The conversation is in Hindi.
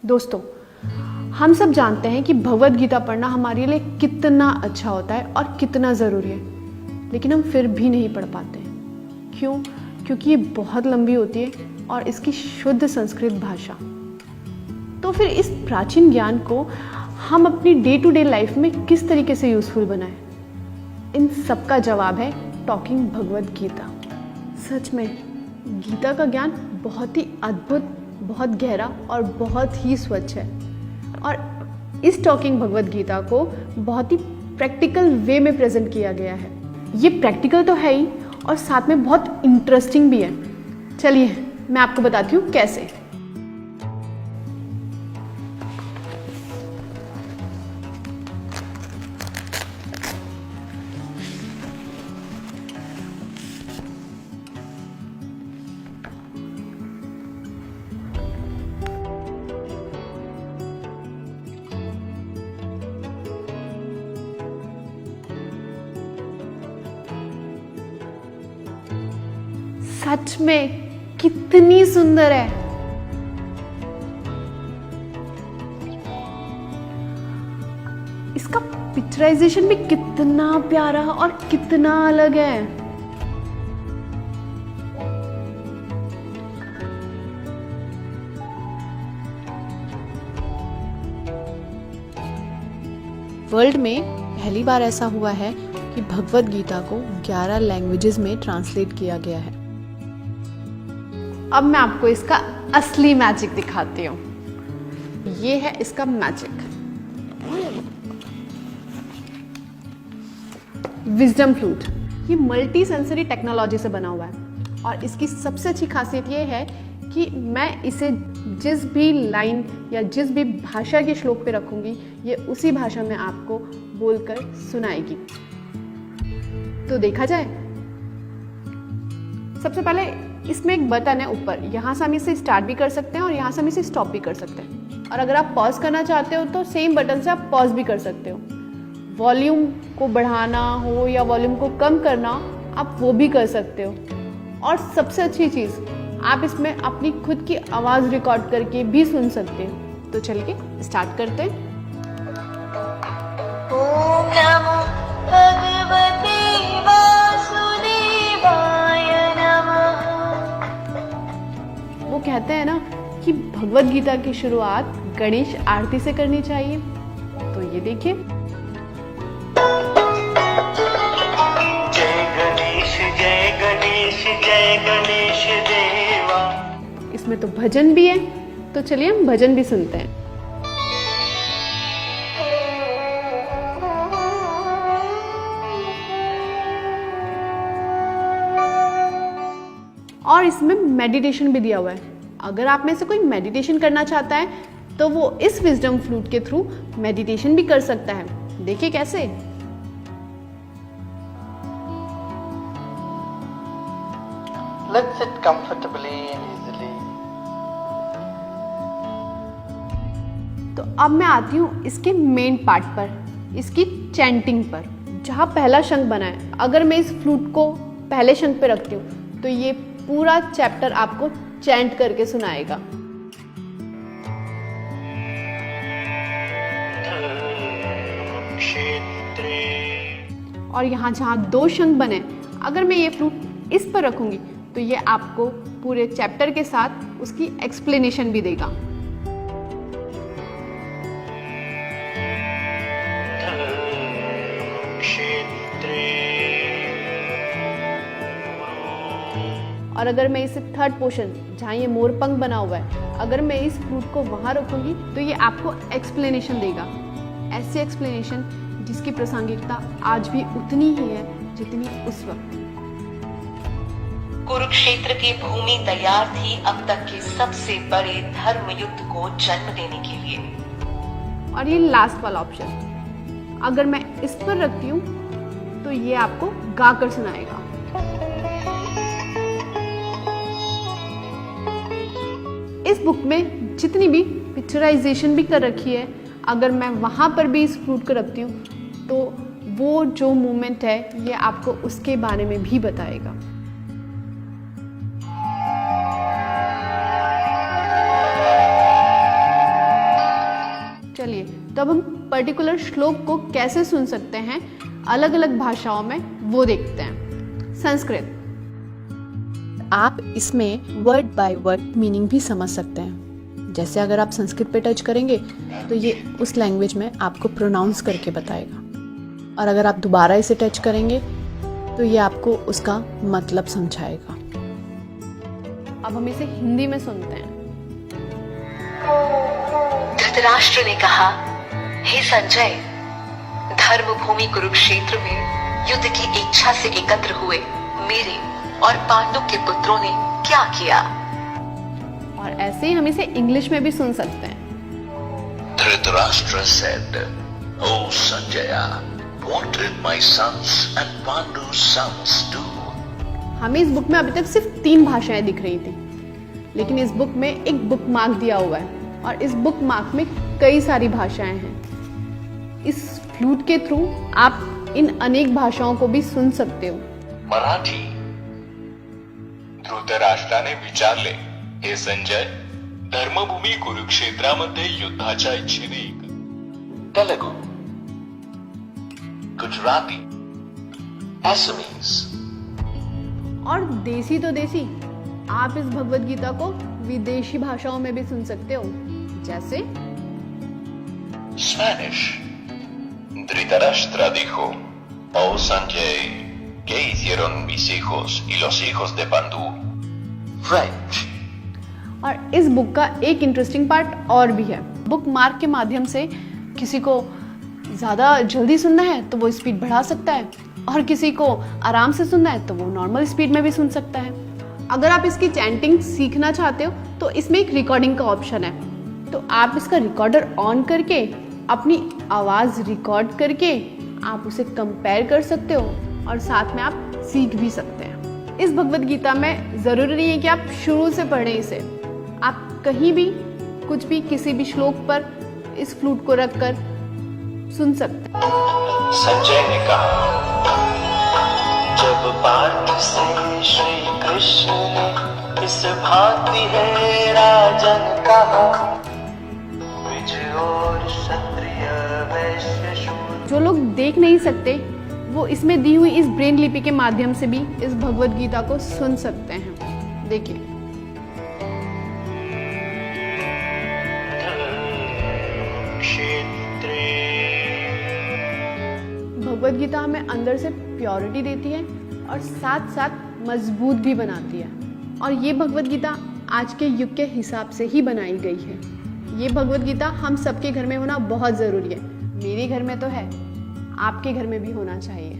दोस्तों, हम सब जानते हैं कि भगवद गीता पढ़ना हमारे लिए कितना अच्छा होता है और कितना ज़रूरी है, लेकिन हम फिर भी नहीं पढ़ पाते हैं। क्यों? क्योंकि ये बहुत लंबी होती है और इसकी शुद्ध संस्कृत भाषा। तो फिर इस प्राचीन ज्ञान को हम अपनी डे टू डे लाइफ में किस तरीके से यूज़फुल बनाएं? इन सब का जवाब है टॉकिंग भगवद गीता। सच में गीता का ज्ञान बहुत ही अद्भुत, बहुत गहरा और बहुत ही स्वच्छ है, और इस टॉकिंग भगवद गीता को बहुत ही प्रैक्टिकल वे में प्रेजेंट किया गया है। ये प्रैक्टिकल तो है ही और साथ में बहुत इंटरेस्टिंग भी है। चलिए मैं आपको बताती हूँ कैसे। सच में कितनी सुंदर है। इसका पिक्चराइजेशन भी कितना प्यारा और कितना अलग है। वर्ल्ड में पहली बार ऐसा हुआ है कि भगवद गीता को 11 लैंग्वेजेस में ट्रांसलेट किया गया है। अब मैं आपको इसका असली मैजिक दिखाती हूँ। ये है इसका मैजिक, विजडम फ्लूट। ये मल्टी सेंसरी टेक्नोलॉजी से बना हुआ है और इसकी सबसे अच्छी खासियत ये है कि मैं इसे जिस भी लाइन या जिस भी भाषा के श्लोक पे रखूंगी, ये उसी भाषा में आपको बोलकर सुनाएगी। तो देखा जाए, सबसे पहले इसमें एक बटन है ऊपर, यहाँ से हम इसे स्टार्ट भी कर सकते हैं और यहाँ से हम इसे स्टॉप भी कर सकते हैं। और अगर आप पॉज करना चाहते हो तो सेम बटन से आप पॉज भी कर सकते हो। वॉल्यूम को बढ़ाना हो या वॉल्यूम को कम करना, आप वो भी कर सकते हो। और सबसे अच्छी चीज़, आप इसमें अपनी खुद की आवाज़ रिकॉर्ड करके भी सुन सकते हो। तो चलिए स्टार्ट करते हैं। ओम नमो भगवते वासुदेवाय नमः। वो कहते हैं ना कि भगवद गीता की शुरुआत गणेश आरती से करनी चाहिए। तो ये देखिए, जय गणेश जय गणेश जय गणेश देवा। इसमें तो भजन भी है, तो चलिए हम भजन भी सुनते हैं। और इसमें मेडिटेशन भी दिया हुआ है। अगर आप में से कोई मेडिटेशन करना चाहता है तो वो इस विजडम फ्लूट के थ्रू मेडिटेशन भी कर सकता है। देखिए कैसे। Let's sit comfortably and easily. तो अब मैं आती हूँ इसके मेन पार्ट पर, इसकी चैंटिंग पर, जहाँ पहला शंख बना है। अगर मैं इस फ्लूट को पहले शंख पे रखती हूँ तो ये पूरा चैप्टर आपको चैंट करके सुनाएगा। और यहाँ जहाँ 2 शंख बने, अगर मैं ये फ्लूट इस पर रखूंगी तो ये आपको पूरे चैप्टर के साथ उसकी एक्सप्लेनेशन भी देगा। और अगर मैं इसे थर्ड पोर्शन, जहाँ ये मोरपंख बना हुआ है, अगर मैं इस फ्लूट को वहाँ रखूंगी तो ये आपको एक्सप्लेनेशन देगा। ऐसी एक्सप्लेनेशन जिसकी प्रासंगिकता आज भी उतनी ही है जितनी उस वक्त। कुरुक्षेत्र की भूमि तैयार थी अब तक के सबसे बड़े धर्म युद्ध को जन्म देने के लिए। और ये लास्ट वाला ऑप्शन, अगर मैं इस पर रखती हूँ तो ये आपको गाकर सुनाएगा। इस बुक में जितनी भी पिक्चराइजेशन भी कर रखी है, अगर मैं वहाँ पर भी इस फ्लूट को रखती हूँ तो वो जो मोमेंट है ये आपको उसके बारे में भी बताएगा। चलिए, तो अब हम पर्टिकुलर श्लोक को कैसे सुन सकते हैं अलग अलग भाषाओं में, वो देखते हैं। संस्कृत, आप इसमें वर्ड बाय वर्ड मीनिंग भी समझ सकते हैं। जैसे अगर आप संस्कृत पे टच करेंगे तो ये उस लैंग्वेज में आपको प्रोनाउंस करके बताएगा, और अगर आप दोबारा इसे टच करेंगे तो ये आपको उसका मतलब समझाएगा। अब हम इसे हिंदी में सुनते हैं। धृतराष्ट्र ने कहा, हे संजय, धर्मभूमि कुरुक्षेत्र में युद्ध की इच्छा से एकत्र हुए मेरे और पांडु के पुत्रों ने क्या किया। और ऐसे ही हम इसे इंग्लिश में भी सुन सकते हैं। Dhritarashtra said, "O Sanjaya, what did my sons and Pandu's sons do?" हमें इस बुक में अभी तक सिर्फ 3 भाषाएं दिख रही थी, लेकिन इस बुक में एक बुक मार्क दिया हुआ है, और इस बुक मार्क में कई सारी भाषाएं हैं। इस फ्लूट के थ्रू आप इन अनेक भाषाओं को भी सुन सकते हो। मराठी. धृतराष्ट्राने विचारले, हे संजय, धर्मभूमी कुरुक्षेत्रामध्ये युद्धाच्या इच्छेने. तेलुगू, गुजराती, असमीज. और देसी तो देसी, आप इस भगवत गीता को विदेशी भाषाओं में भी सुन सकते हो, जैसे Spanish. Dhritarashtra dijo, "Oh Sanjay, ¿qué hicieron mis hijos y los hijos de Pandu?" French. और इस बुक का एक इंटरेस्टिंग पार्ट और भी है। बुक मार्क के माध्यम से किसी को ज़्यादा जल्दी सुनना है तो वो स्पीड बढ़ा सकता है, और किसी को आराम से सुनना है तो वो नॉर्मल स्पीड में भी सुन सकता है। अगर आप इसकी चैंटिंग सीखना चाहते हो तो इसमें एक रिकॉर्डिंग का ऑप्शन है, तो आप इसका रिकॉर्डर ऑन करके अपनी आवाज़ रिकॉर्ड करके आप उसे कंपेयर कर सकते हो, और साथ में आप सीख भी सकते हैं। इस भगवत गीता में ज़रूरी नहीं है कि आप शुरू से पढ़ें इसे, आप कहीं भी कुछ भी किसी भी श्लोक पर इस फ्लूट को रखकर सुन सकते हैं। संजय ने कहा, जब पार्थ से श्री कृष्ण ने इस भांति है राजन कहा, द्विज और क्षत्रिय वैश्य शूद्र। जो लोग देख नहीं सकते वो इसमें दी हुई इस ब्रेन लिपि के माध्यम से भी इस भगवत गीता को सुन सकते हैं। देखिए, भगवत गीता हमें अंदर से प्योरिटी देती है और साथ साथ मजबूत भी बनाती है, और ये भगवत गीता आज के युग के हिसाब से ही बनाई गई है। ये भगवत गीता हम सबके घर में होना बहुत ज़रूरी है। मेरे घर में तो है, आपके घर में भी होना चाहिए।